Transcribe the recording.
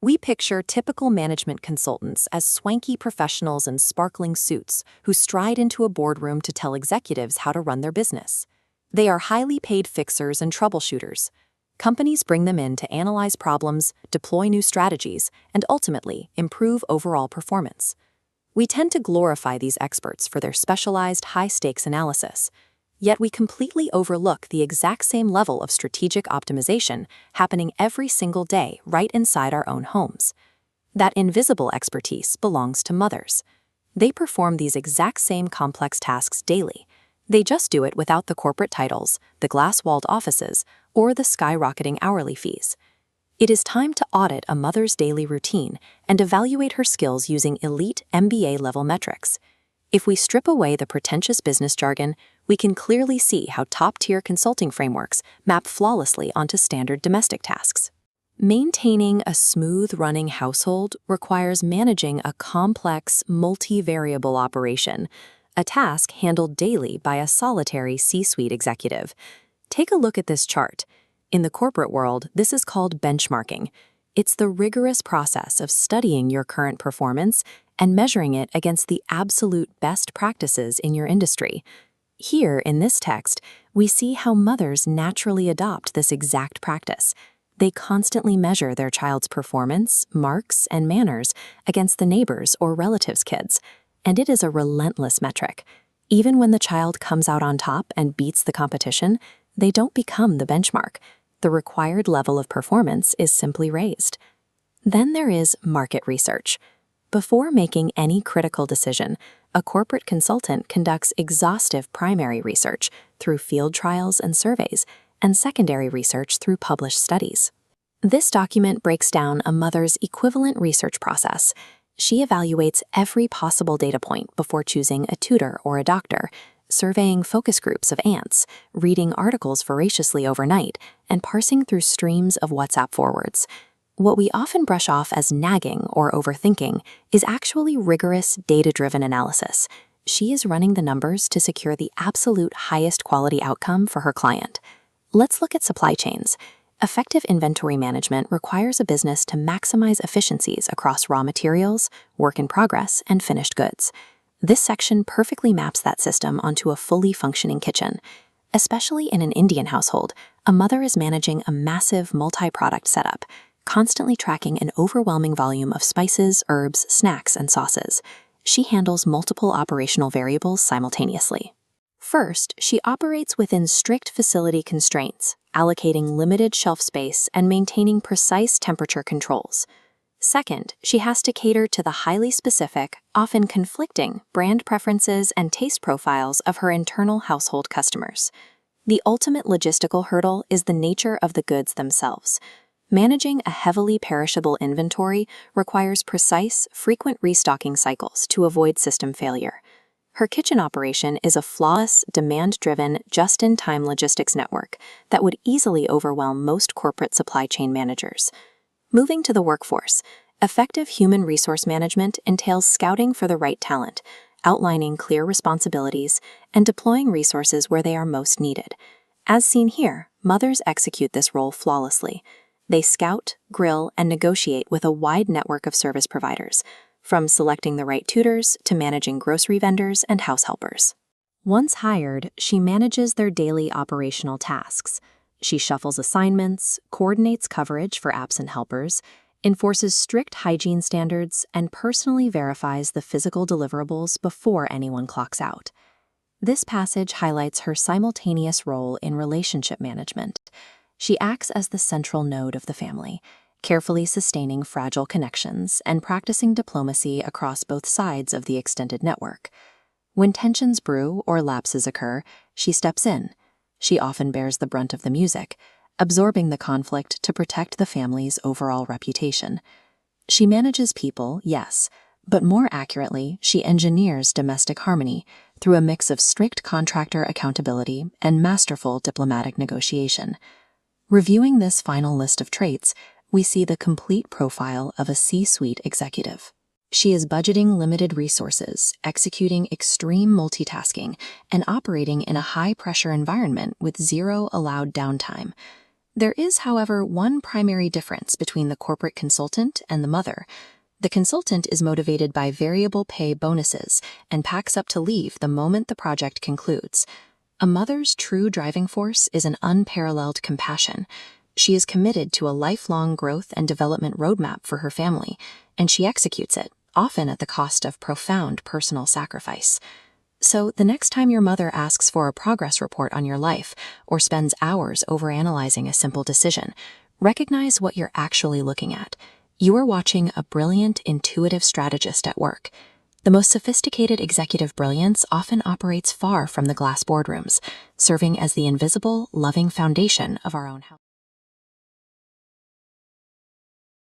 We picture typical management consultants as swanky professionals in sparkling suits who stride into a boardroom to tell executives how to run their business. They are highly paid fixers and troubleshooters. Companies bring them in to analyze problems, deploy new strategies, and ultimately improve overall performance. We tend to glorify these experts for their specialized high-stakes analysis, yet we completely overlook the exact same level of strategic optimization happening every single day right inside our own homes. That invisible expertise belongs to mothers. They perform these exact same complex tasks daily. They just do it without the corporate titles, the glass-walled offices, or the skyrocketing hourly fees. It is time to audit a mother's daily routine and evaluate her skills using elite MBA-level metrics. If we strip away the pretentious business jargon, we can clearly see how top-tier consulting frameworks map flawlessly onto standard domestic tasks. Maintaining a smooth-running household requires managing a complex, multivariable operation, a task handled daily by a solitary C-suite executive. Take a look at this chart. In the corporate world, this is called benchmarking. It's the rigorous process of studying your current performance and measuring it against the absolute best practices in your industry. Here, in this text, we see how mothers naturally adopt this exact practice. They constantly measure their child's performance, marks, and manners against the neighbors' or relatives' kids, and it is a relentless metric. Even when the child comes out on top and beats the competition, they don't become the benchmark. The required level of performance is simply raised. Then there is market research. Before making any critical decision, a corporate consultant conducts exhaustive primary research through field trials and surveys, and secondary research through published studies. This document breaks down a mother's equivalent research process. She evaluates every possible data point before choosing a tutor or a doctor, surveying focus groups of aunts, reading articles voraciously overnight, and parsing through streams of WhatsApp forwards. What we often brush off as nagging or overthinking is actually rigorous, data-driven analysis. She is running the numbers to secure the absolute highest quality outcome for her client. Let's look at supply chains. Effective inventory management requires a business to maximize efficiencies across raw materials, work in progress, and finished goods. This section perfectly maps that system onto a fully functioning kitchen. Especially in an Indian household, a mother is managing a massive multi-product setup, constantly tracking an overwhelming volume of spices, herbs, snacks, and sauces. She handles multiple operational variables simultaneously. First, she operates within strict facility constraints, allocating limited shelf space and maintaining precise temperature controls. Second, she has to cater to the highly specific, often conflicting, brand preferences and taste profiles of her internal household customers. The ultimate logistical hurdle is the nature of the goods themselves. Managing a heavily perishable inventory requires precise, frequent restocking cycles to avoid system failure. Her kitchen operation is a flawless, demand-driven, just-in-time logistics network that would easily overwhelm most corporate supply chain managers. Moving to the workforce, effective human resource management entails scouting for the right talent, outlining clear responsibilities, and deploying resources where they are most needed. As seen here, mothers execute this role flawlessly. They scout, grill, and negotiate with a wide network of service providers, from selecting the right tutors to managing grocery vendors and house helpers. Once hired, she manages their daily operational tasks. She shuffles assignments, coordinates coverage for absent helpers, enforces strict hygiene standards, and personally verifies the physical deliverables before anyone clocks out. This passage highlights her simultaneous role in relationship management. She acts as the central node of the family, carefully sustaining fragile connections and practicing diplomacy across both sides of the extended network. When tensions brew or lapses occur, she steps in. She often bears the brunt of the music, absorbing the conflict to protect the family's overall reputation. She manages people, yes, but more accurately, she engineers domestic harmony through a mix of strict contractor accountability and masterful diplomatic negotiation. Reviewing this final list of traits, we see the complete profile of a C-suite executive. She is budgeting limited resources, executing extreme multitasking, and operating in a high-pressure environment with zero allowed downtime. There is, however, one primary difference between the corporate consultant and the mother. The consultant is motivated by variable pay bonuses and packs up to leave the moment the project concludes. A mother's true driving force is an unparalleled compassion. She is committed to a lifelong growth and development roadmap for her family, and she executes it, often at the cost of profound personal sacrifice. So, the next time your mother asks for a progress report on your life or spends hours overanalyzing a simple decision, recognize what you're actually looking at. You are watching a brilliant, intuitive strategist at work. The most sophisticated executive brilliance often operates far from the glass boardrooms, serving as the invisible, loving foundation of our own house.